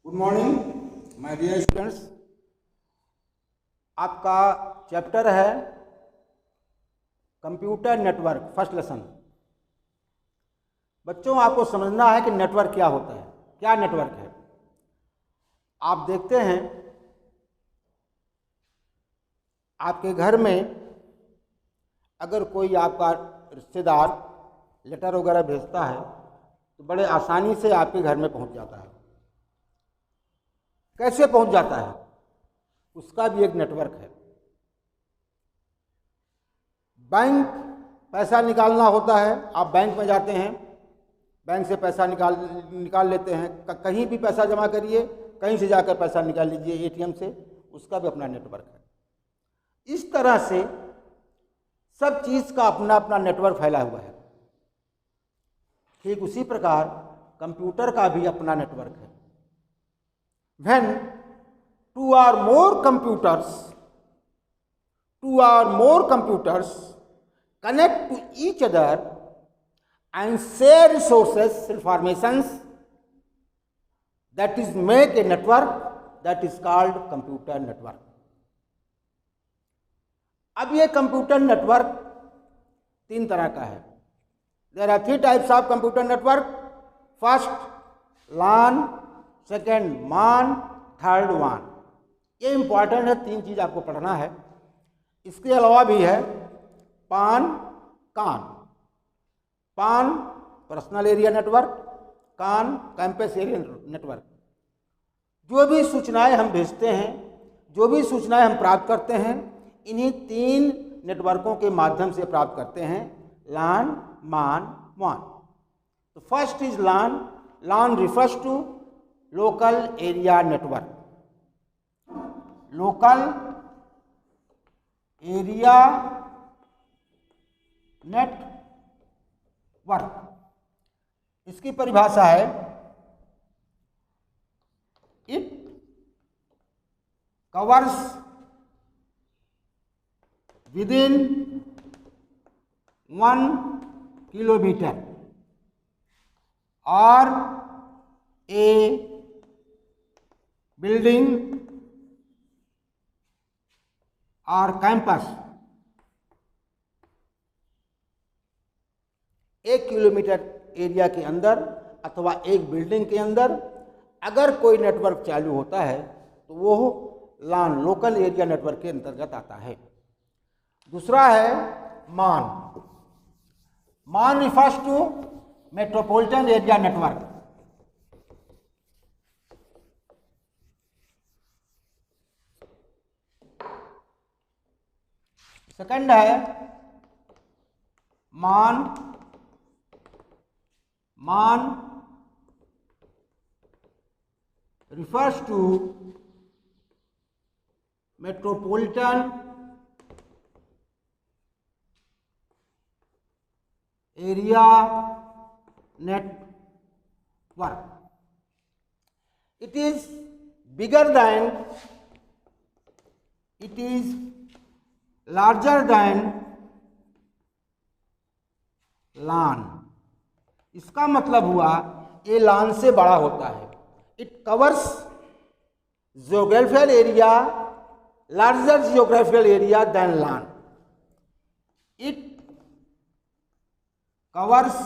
Good morning my dear students. आपका chapter है computer network, first lesson. बच्चों, आपको समझना है कि नेटवर्क क्या होता है, क्या नेटवर्क है। आप देखते हैं आपके घर में अगर कोई आपका रिश्तेदार लेटर वगैरह भेजता है तो बड़े आसानी से आपके घर में पहुंच जाता है। कैसे पहुंच जाता है, उसका भी एक नेटवर्क है। बैंक पैसा निकालना होता है, आप बैंक में जाते हैं, बैंक से पैसा निकाल लेते हैं। कहीं भी पैसा जमा करिए, कहीं से जाकर पैसा निकाल लीजिए एटीएम से, उसका भी अपना नेटवर्क है। इस तरह से सब चीज़ का अपना अपना नेटवर्क फैला हुआ है। ठीक उसी प्रकार कंप्यूटर का भी अपना नेटवर्क है। When two or more computers connect to each other and share resources, informations, that is make a network, that is called computer network. अब ये कंप्यूटर नेटवर्क तीन तरह का है। There are three types of computer network. First, LAN, second मान, third वान। ये important है, तीन चीज़ आपको पढ़ना है। इसके अलावा भी है पान, कान। पान पर्सनल एरिया नेटवर्क, कान कैंपस एरिया नेटवर्क। जो भी सूचनाएं हम भेजते हैं, जो भी सूचनाएं हम प्राप्त करते हैं, इन्हीं तीन नेटवर्कों के माध्यम से प्राप्त करते हैं, LAN, मान, वान। तो first is LAN. LAN refers to local area network. Local area network, इसकी परिभाषा है इट कवर्स विदिन 1 किलोमीटर और ए बिल्डिंग और कैंपस। 1 किलोमीटर एरिया के अंदर अथवा एक बिल्डिंग के अंदर अगर कोई नेटवर्क चालू होता है तो वो LAN, लोकल एरिया नेटवर्क के अंतर्गत आता है। दूसरा है MAN. MAN refers to metropolitan area network. Second है MAN. MAN refers to metropolitan area network. It is bigger than, it is larger than LAN। इसका मतलब हुआ ये LAN से बड़ा होता है। It covers geographical area, larger geographical area than LAN। It covers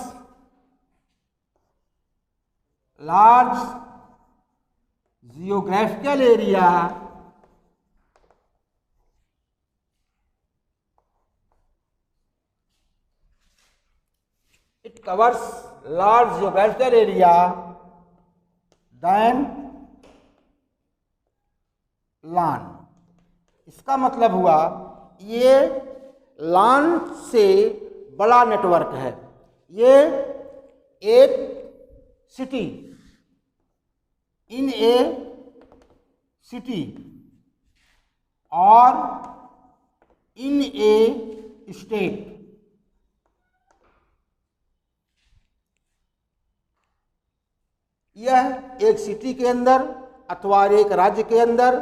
large geographical area covers large geographical area than LAN। इसका मतलब हुआ ये LAN से बड़ा नेटवर्क है। ये एक सिटी, इन ए सिटी और इन ए स्टेट, यह एक सिटी के अंदर अथवा एक राज्य के अंदर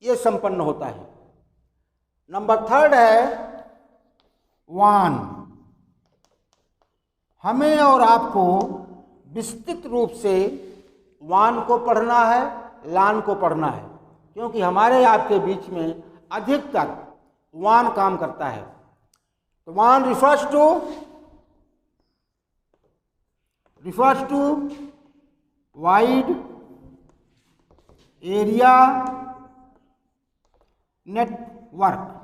यह संपन्न होता है। नंबर थर्ड है वान। हमें और आपको विस्तृत रूप से वान को पढ़ना है, लान को पढ़ना है, क्योंकि हमारे आपके बीच में अधिकतर वान काम करता है। तो वान refers to wide area network.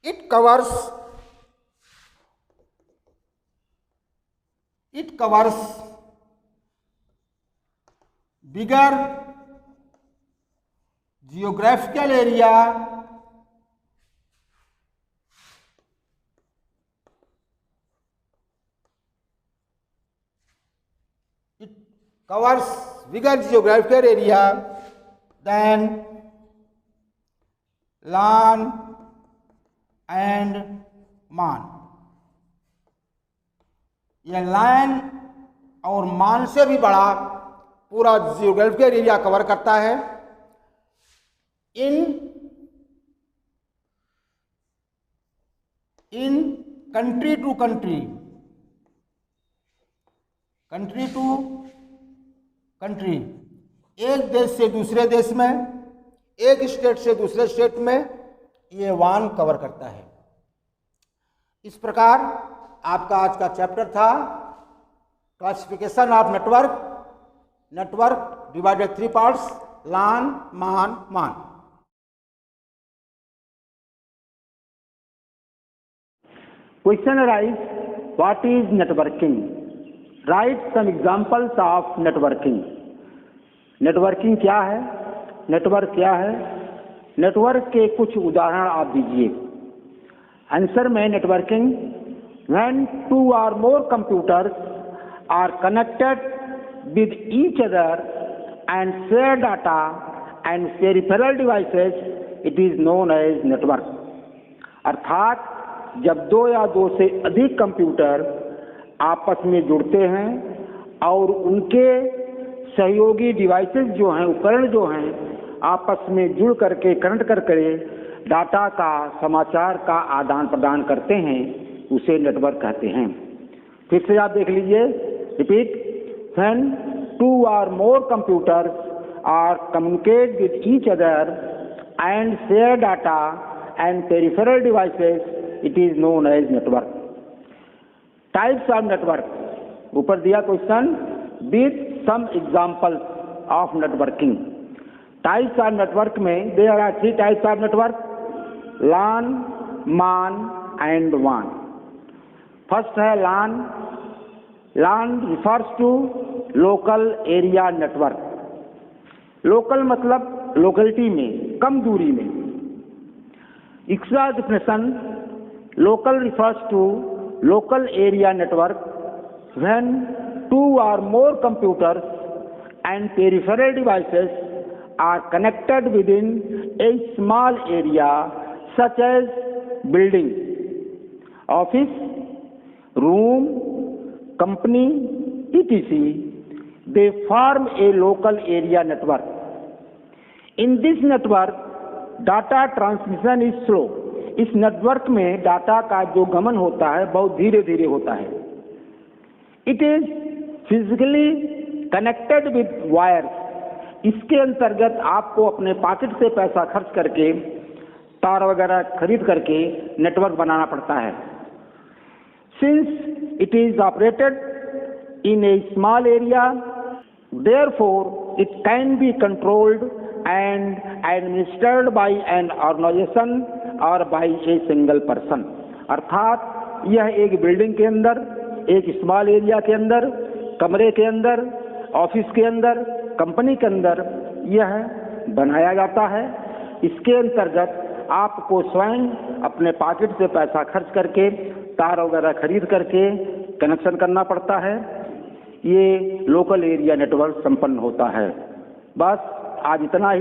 It covers bigger geographical area than LAN and MAN। यह LAN और MAN से भी बड़ा पूरा जियोग्राफिकल एरिया कवर करता है। इन कंट्री टू कंट्री, एक देश से दूसरे देश में, एक स्टेट से दूसरे स्टेट में ये वान कवर करता है। इस प्रकार आपका आज का चैप्टर था classification of network divided 3 parts, LAN, MAN। Question arise, what is networking? Write some examples of networking. Networking क्या है? नेटवर्क क्या है? नेटवर्क के कुछ उदाहरण आप दीजिए। आंसर में networking, when 2 or more computers are connected with each other and share data and peripheral devices, it is known as network। अर्थात जब 2 या 2 से अधिक कंप्यूटर आपस में जुड़ते हैं और उनके सहयोगी डिवाइसेस जो हैं, उपकरण जो हैं, आपस में जुड़ करके कनेक्ट करके डाटा का, समाचार का आदान प्रदान करते हैं, उसे नेटवर्क कहते हैं। फिर से आप देख लीजिए, repeat, when 2 or more computers are communicate with each other and share data and peripheral devices, it is known as network। Types of network, ऊपर दिया question, with some examples of networking. Types of network में there are 3 types of network, LAN, MAN and WAN। First है LAN। LAN refers to local area network. Local मतलब locality में, कम दूरी में। Extra definition, local refers to local area network when 2 or more computers and peripheral devices are connected within a small area such as building, office, room, company, etc. They form a local area network। In this network, data transmission is slow। इस network में data का जो गमन होता है बहुत धीरे धीरे होता है। It is physically connected with wires. इसके अंतर्गत आपको अपने पॉकेट से पैसा खर्च करके, तार वगैरह खरीद करके नेटवर्क बनाना पड़ता है। Since it is operated in A small area, therefore it can be controlled and administered by an organization or by a single person। अर्थात यह एक बिल्डिंग के अंदर, एक स्मॉल एरिया के अंदर, कमरे के अंदर, ऑफिस के अंदर, कंपनी के अंदर यह बनाया जाता है। इसके अंतर्गत आपको स्वयं अपने पॉकेट से पैसा खर्च करके, तार वगैरह खरीद करके कनेक्शन करना पड़ता है। ये लोकल एरिया नेटवर्क संपन्न होता है। बस आज इतना ही।